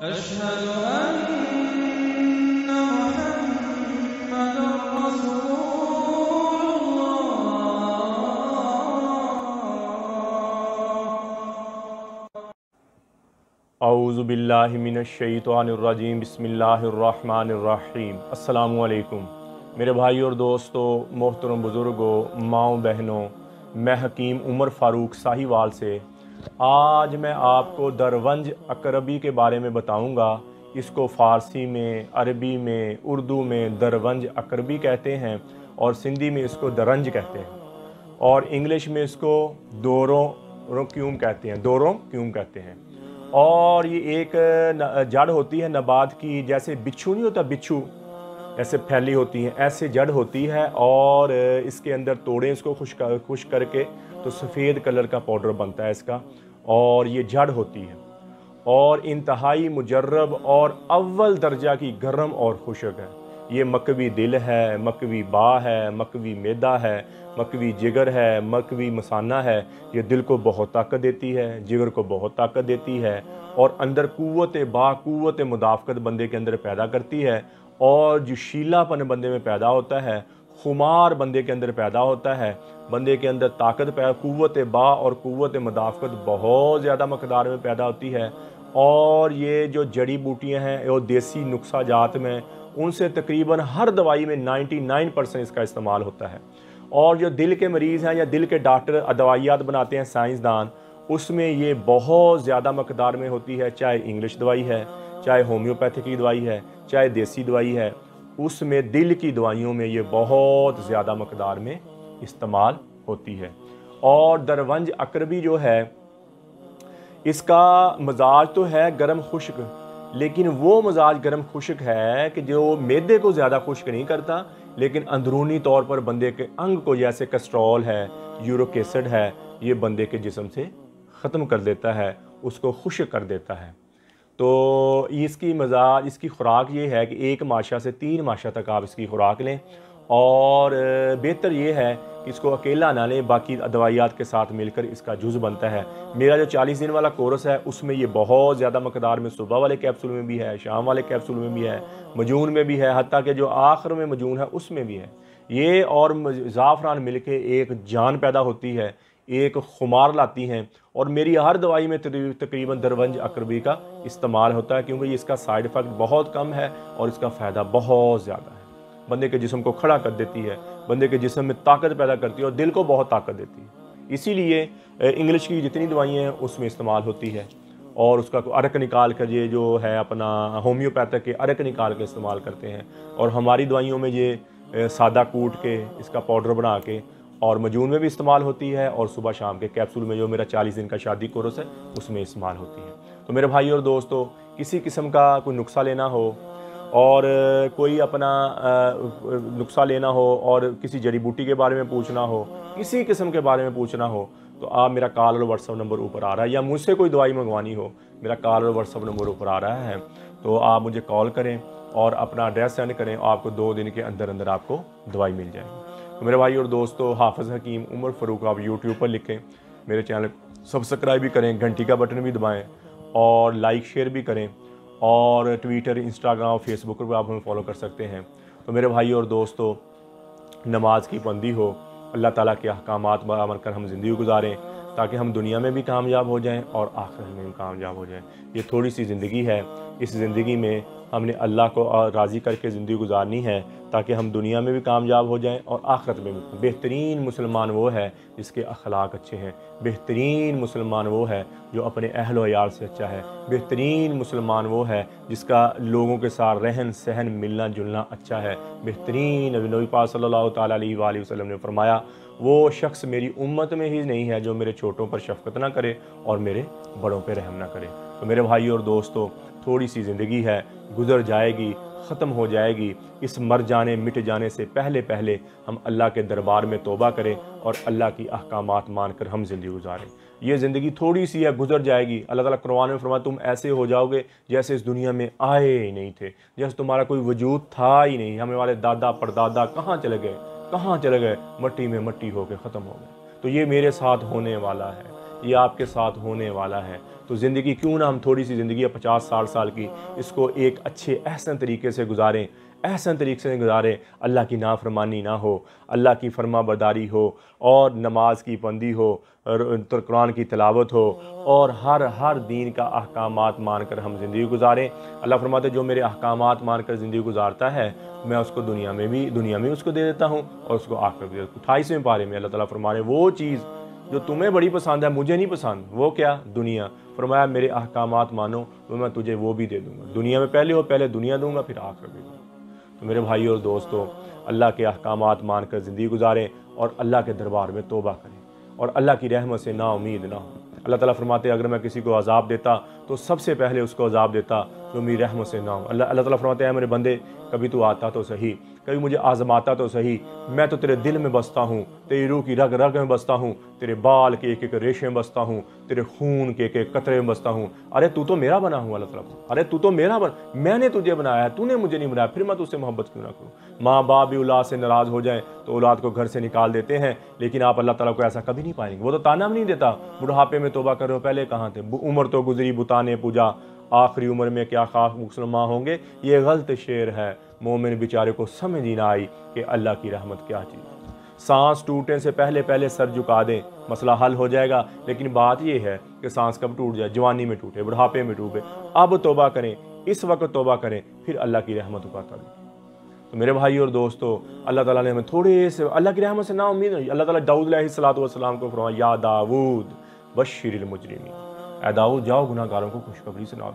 أشهد أن محمد رسول الله. اعوذ باللہ من الشیطان الرجیم، بسم اللہ الرحمن الرحیم۔ السلام علیکم میرے بھائی اور دوستو، محترم بزرگوں، ماؤں بہنوں، میں حکیم عمر فاروق ساہیوال سے آج میں آپ کو درونج اقربی کے بارے میں بتاؤں گا۔ اس کو فارسی میں، عربی میں، اردو میں درونج اقربی کہتے ہیں اور سندھی میں اس کو درنج کہتے ہیں، اور انگلش میں اس کو دوروکیوم کہتے ہیں۔ اور یہ ایک جڑ ہوتی ہے نبات کی، جیسے بچھو نہیں ہوتا، بچھو ایسے پھیلی ہوتی ہیں، ایسے جڑ ہوتی ہے، اور اس کے اندر توڑیں اس کو خشک کر کے تو سفید کلر کا پاؤڈر بنتا ہے اس کا، اور یہ جڑ ہوتی ہے اور انتہائی مجرب اور اول درجہ کی گرم اور خشک ہے۔ یہ مکوی دل ہے، مکوی با ہے، مکوی معدہ ہے، مکوی جگر ہے، مکوی مثانہ ہے۔ یہ دل کو بہت طاقت دیتی ہے، جگر کو بہت طاقت دیتی ہے، اور اندر قوت مدافعت بندے کے اندر پیدا کرتی ہے، اور جو شیلا پن بندے میں پیدا ہوتا ہے، خمار بندے کے اندر پیدا ہوتا ہے، بندے کے اندر قوت با اور قوت مدافعت بہت زیادہ مقدار میں پیدا ہوتی ہے۔ اور یہ جو جڑی بوٹیاں ہیں وہ دیسی نسخہ جات میں، ان سے تقریباً ہر دوائی میں 99% اس کا استعمال ہوتا ہے۔ اور جو دل کے مریض ہیں یا دل کے ڈاکٹر دوائیات بناتے ہیں سائنسدان، اس میں یہ بہت زیادہ مقدار میں ہوتی ہے، چاہے انگلش دوائی ہے، چاہے ہومیوپیتھی کی دوائی ہے، چاہے دیسی دوائی ہے، اس میں دل کی دوائیوں میں یہ بہت زیادہ مقدار میں استعمال ہوتی ہے۔ اور درونج اقربی جو ہے، اس کا مزاج تو ہے گرم خشک، لیکن وہ مزاج گرم خشک ہے کہ جو معدے کو زیادہ خشک نہیں کرتا، لیکن اندرونی طور پر بندے کے انگ کو، جیسے کسٹرول ہے، یورک ایسڈ ہے، یہ بندے کے جسم سے ختم کر دیتا ہے، اس کو خشک کر دیتا ہے۔ تو اس کی خوراک یہ ہے کہ 1 ماشا سے 3 ماشا تک آپ اس کی خوراک لیں، اور بہتر یہ ہے کہ اس کو اکیلا نہ لیں، باقی دوائیات کے ساتھ مل کر اس کا جز بنتا ہے۔ میرا جو 40 دن والا کورس ہے اس میں یہ بہت زیادہ مقدار میں صبح والے کیپسول میں بھی ہے، شام والے کیپسول میں بھی ہے، مجون میں بھی ہے، حتیٰ کہ جو آخر میں مجون ہے اس میں بھی ہے۔ یہ اور زعفران مل کے ایک جان پیدا ہوتی ہے، ایک خمار لاتی ہیں، اور میری ہر دوائی میں تقریباً درونج اقربی کا استعمال ہوتا ہے، کیونکہ اس کا سائیڈ ایفیکٹ بہت کم ہے اور اس کا فائدہ بہت زیادہ ہے۔ بندے کے جسم کو کھڑا کر دیتی ہے، بندے کے جسم میں طاقت پیدا کرتی ہے، اور دل کو بہت طاقت دیتی ہے۔ اسی لیے انگلش کی جتنی دوائیاں ہیں اس میں استعمال ہوتی ہے، اور اس کا عرق نکال کر، یہ جو ہے اپنا ہومیوپیتھک کے عرق نکال کے استعمال کرتے ہیں، اور ہماری دوائیوں میں یہ سادہ کوٹ کے اس کا پاؤڈر بنا کے اور مجون میں بھی استعمال ہوتی ہے، اور صبح شام کے کیپسول میں جو میرا 40 دن کا شادی کورس ہے اس میں استعمال ہوتی ہے۔ تو میرے بھائی اور دوستو، کسی قسم کا کوئی نسخہ لینا ہو، اور کوئی اپنا نسخہ لینا ہو، اور کسی جڑی بوٹی کے بارے میں پوچھنا ہو، کسی قسم کے بارے میں پوچھنا ہو، تو آپ میرا کال اور واٹس ایپ نمبر اوپر آ رہا ہے، یا مجھ سے کوئی دوائی منگوانی ہو، میرا کال اور واٹس ایپ نمبر اوپر آ رہا ہے، تو آپ مجھے کال کریں اور اپنا ایڈریس سینڈ کریں، آپ کو 2 دن کے اندر آپ کو دوائی مل جائے گی۔ تو میرے بھائی اور دوستو، حافظ حکیم عمر فاروق آپ یوٹیوب پر لکھیں، میرے چینل سبسکرائب بھی کریں، گھنٹی کا بٹن بھی دبائیں، اور لائک شیئر بھی کریں، اور ٹویٹر، انسٹاگرام، فیس بک پر آپ ہمیں فالو کر سکتے ہیں۔ تو میرے بھائی اور دوستو، نماز کی پابندی ہو، اللہ تعالیٰ کے احکامات پر عمل کر ہم زندگی گزاریں، تاکہ ہم دنیا میں بھی کامیاب ہو جائیں اور آخرت میں بھی کامیاب ہو جائیں۔ یہ تھوڑی سی زندگی ہے، اس زندگی میں ہم نے اللہ کو راضی کر کے زندگی گزارنی ہے، تاکہ ہم دنیا میں بھی کامیاب ہو جائیں اور آخرت میں بھی۔ بہترین مسلمان وہ ہے جس کے اخلاق اچھے ہیں، بہترین مسلمان وہ ہے جو اپنے اہل و عیال سے اچھا ہے، بہترین مسلمان وہ ہے جس کا لوگوں کے ساتھ رہن سہن، ملنا جلنا اچھا ہے۔ بہترین نبی پاک صلی اللہ تعالیٰ علیہ وآلہ وسلم نے فرمایا، وہ شخص میری امت میں ہی نہیں ہے جو میرے چھوٹوں پر شفقت نہ کرے اور میرے بڑوں پہ رحم نہ کرے۔ تو میرے بھائی اور دوستو، تھوڑی سی زندگی ہے، گزر جائے گی، ختم ہو جائے گی۔ اس مر جانے مٹ جانے سے پہلے ہم اللہ کے دربار میں توبہ کریں اور اللہ کی احکامات مان کر ہم زندگی گزاریں۔ یہ زندگی تھوڑی سی ہے، گزر جائے گی۔ اللہ تعالیٰ قرآن میں فرمایا، تم ایسے ہو جاؤ گے جیسے اس دنیا میں آئے ہی نہیں تھے، جیسے تمہارا کوئی وجود تھا ہی نہیں۔ ہمارے دادا پردادا کہاں چلے گئے، مٹی میں مٹی ہو کے ختم ہو گئے۔ تو یہ میرے ساتھ ہونے والا ہے، یہ آپ کے ساتھ ہونے والا ہے۔ تو زندگی کیوں نہ ہم تھوڑی سی زندگی ہے 50-60 سال کی، اس کو ایک اچھے احسن طریقے سے گزاریں، احسن طریقے سے گزاریں، اللہ کی نافرمانی نہ ہو، اللہ کی فرما برداری ہو، اور نماز کی پابندی ہو، اور قرآن کی تلاوت ہو، اور ہر دین کا احکامات مان کر ہم زندگی گزاریں۔ اللہ فرماتے جو میرے احکامات مان کر زندگی گزارتا ہے میں اس کو دنیا میں اس کو دے دیتا ہوں اور اس کو آخرت بھی۔ 28ویں پارے میں اللہ تعالیٰ فرما رہے ہیں وہ چیز جو تمہیں بڑی پسند ہے مجھے نہیں پسند، وہ کیا؟ دنیا۔ فرمایا میرے احکامات مانو تو میں تجھے وہ بھی دے دوں گا، دنیا میں پہلے دنیا دوں گا پھر آخرت بھی دوں گا۔ تو میرے بھائی اور دوستو، اللہ کے احکامات مان کر زندگی گزاریں اور اللہ کے دربار میں توبہ کریں، اور اللہ کی رحمت سے نا امید نہ ہو۔ اللہ تعالیٰ فرماتے ہیں اگر میں کسی کو عذاب دیتا تو سب سے پہلے اس کو عذاب دیتا جو میری رحمت سے نہ ہو۔ اللہ تعالیٰ فرماتے ہیں میرے بندے کبھی تو آتا تو صحیح، کبھی مجھے آزماتا تو صحیح، میں تو تیرے دل میں بستا ہوں، تیری روح کی رگ رگ میں بستا ہوں، تیرے بال کے ایک ایک ریشے میں بستا ہوں، تیرے خون کے ایک ایک قطرے میں بستا ہوں۔ ارے تو تو میرا بنا ہوں، اللہ تعالیٰ، ارے تو تو میرا میں نے تجھے بنایا ہے، تو نے مجھے نہیں بنایا، پھر میں تجھ سے محبت کیوں نہ کروں؟ ماں باپ بھی اولاد سے ناراض ہو جائیں تو اولاد کو گھر سے نکال دیتے ہیں، لیکن آپ اللہ تعالیٰ کو ایسا کبھی نہیں پائیں گے۔ وہ تو تانا بھی نہیں دیتا بڑھاپے میں توبہ کر رہے ہو، پہلے کہاں تھے؟ عمر تو گزری بتانے پوجا، آخری عمر میں کیا خاک مسلمان ہوں گے۔ یہ غلط شعر ہے، مومن بیچارے کو سمجھ ہی نہ آئی کہ اللہ کی رحمت کیا چیز ہے۔ سانس ٹوٹنے سے پہلے سر جھکا دیں، مسئلہ حل ہو جائے گا۔ لیکن بات یہ ہے کہ سانس کب ٹوٹ جائے؟ جوانی میں ٹوٹے، بڑھاپے میں ٹوٹے۔ اب توبہ کریں، اس وقت توبہ کریں، پھر اللہ کی رحمت کا طلب۔ تو میرے بھائی اور دوستو، اللہ تعالیٰ نے ہمیں تھوڑے سے اللہ کی رحمت سے نا امید نہیں۔ اللہ تعالیٰ داؤد علیہ السلام کو فرمایا یا داؤد بشر المجرمین، اے داؤد جاؤ گناہ گاروں کو خوشخبری سناؤ۔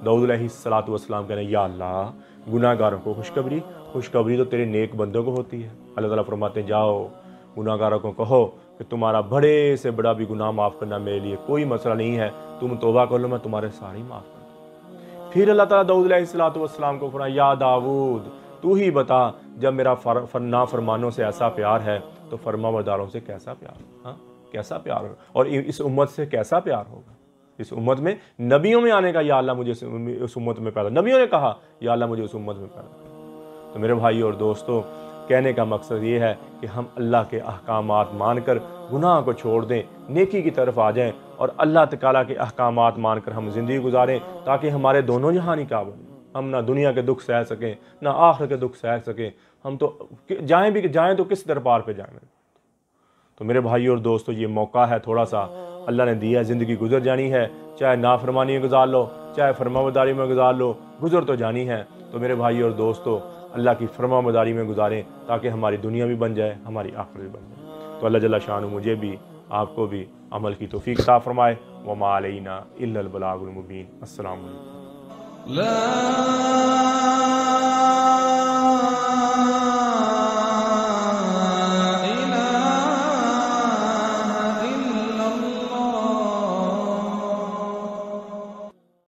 داؤد علیہ السلام کہنے یا اللہ گناہ گاروں کو خوشخبری تو تیرے نیک بندوں کو ہوتی ہے۔ اللہ تعالیٰ فرماتے جاؤ گناہ گاروں کو کہو کہ تمہارا بڑے سے بڑا بھی گناہ معاف کرنا میرے لیے کوئی مسئلہ نہیں ہے، تم توبہ کر لو میں تمہارے سارے معاف کر دوں۔ پھر اللہ تعالیٰ داؤد علیہ السلام کو فرمایا یا داؤد تو ہی بتا جب میرا نافرمانوں سے ایسا پیار ہے تو فرما برداروں سے کیسا پیار، ہاں کیسا پیار ہوگا، اور اس امت سے کیسا پیار ہوگا۔ اس امت میں نبیوں میں آنے کا یا اللہ مجھے اس امت میں پیدا، نبیوں نے کہا یا اللہ مجھے اس امت میں پیدا کر۔ تو میرے بھائی اور دوستو، کہنے کا مقصد یہ ہے کہ ہم اللہ کے احکامات مان کر گناہ کو چھوڑ دیں، نیکی کی طرف آ جائیں، اور اللہ تعالیٰ کے احکامات مان کر ہم زندگی گزاریں تاکہ ہمارے دونوں جہانی کام بنیں۔ ہم نہ دنیا کے دکھ سہ سکیں نہ آخر کے دکھ سہ سکیں، ہم تو جائیں تو کس دربار پہ جائیں۔ تو میرے بھائی اور دوستو، یہ موقع ہے تھوڑا سا اللہ نے دیا ہے، زندگی گزر جانی ہے، چاہے نافرمانی میں گزار لو چاہے فرمانبرداری میں گزار لو، گزر تو جانی ہے۔ تو میرے بھائی اور دوستو، اللہ کی فرمانبرداری میں گزاریں تاکہ ہماری دنیا بھی بن جائے، ہماری آخرت بھی بن جائے۔ تو اللہ جل شانہ مجھے بھی آپ کو بھی عمل کی توفیق عطا فرمائے۔ وما علینا الا البلاغ المبین۔ السلام علیکم۔